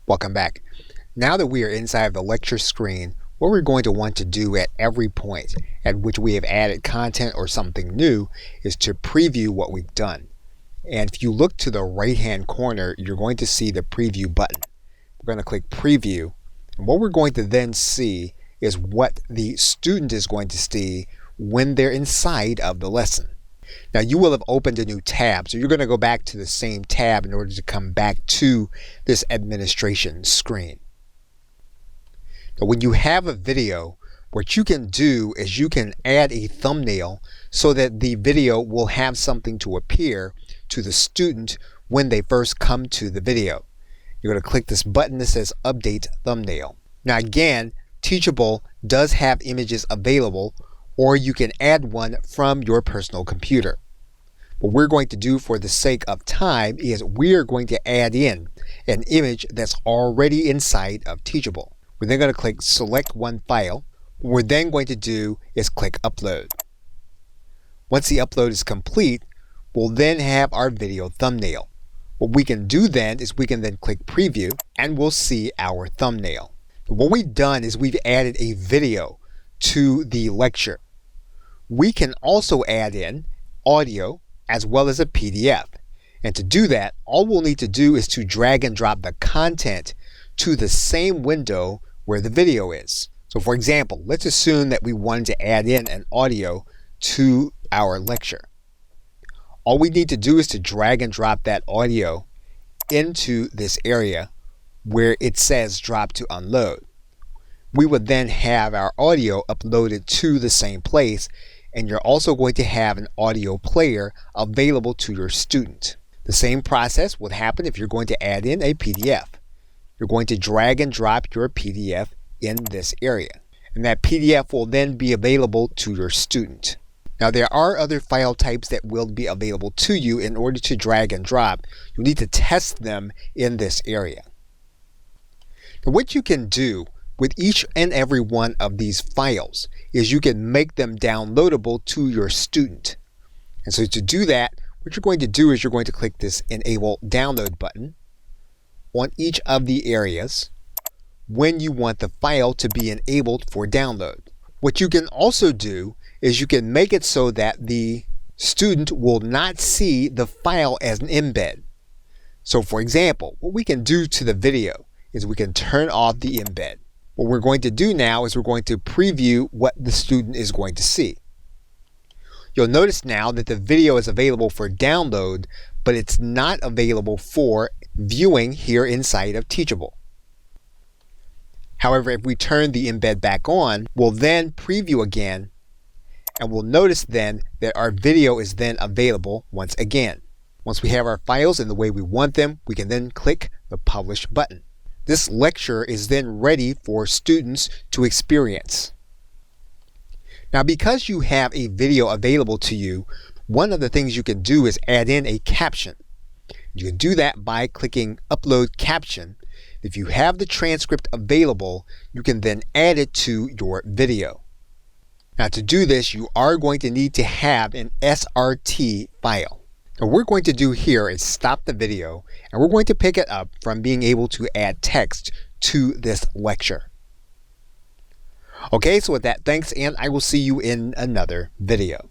Welcome back. Now that we are inside of the lecture screen, what we're going to want to do at every point at which we have added content or something new is to preview what we've done. And if you look to the right hand corner, you're going to see the preview button. We're going to click preview, and what we're going to then see is what the student is going to see when they're inside of the lesson. Now you will have opened a new tab, so you're going to go back to the same tab in order to come back to this administration screen. Now when you have a video, what you can do is you can add a thumbnail so that the video will have something to appear to the student when they first come to the video. You're going to click this button that says Update Thumbnail. Now again, Teachable does have images available, or you can add one from your personal computer. What we're going to do for the sake of time is we're going to add in an image that's already inside of Teachable. We're then going to click Select One File. What we're then going to do is click Upload. Once the upload is complete, we'll then have our video thumbnail. What we can do then is we can then click Preview and we'll see our thumbnail. What we've done is we've added a video to the lecture. We can also add in audio as well as a PDF. And to do that, all we'll need to do is to drag and drop the content to the same window where the video is. So for example, let's assume that we wanted to add in an audio to our lecture. All we need to do is to drag and drop that audio into this area where it says drop to unload. We would then have our audio uploaded to the same place, and you're also going to have an audio player available to your student. The same process would happen if you're going to add in a PDF. You're going to drag and drop your PDF in this area, and that PDF will then be available to your student. Now there are other file types that will be available to you. In order to drag and drop, you'll need to test them in this area. Now what you can do with each and every one of these files is you can make them downloadable to your student. And so to do that, what you're going to do is you're going to click this Enable Download button on each of the areas when you want the file to be enabled for download. What you can also do is you can make it so that the student will not see the file as an embed. So for example, what we can do to the video is we can turn off the embed. What we're going to do now is we're going to preview what the student is going to see. You'll notice now that the video is available for download, but it's not available for viewing here inside of Teachable. However, if we turn the embed back on, we'll then preview again, and we'll notice then that our video is then available once again. Once we have our files in the way we want them, we can then click the Publish button. This lecture is then ready for students to experience. Now because you have a video available to you, one of the things you can do is add in a caption. You can do that by clicking Upload Caption. If you have the transcript available, you can then add it to your video. Now to do this, you are going to need to have an SRT file. Now what we're going to do here is stop the video, and we're going to pick it up from being able to add text to this lecture. Okay, so with that, thanks, and I will see you in another video.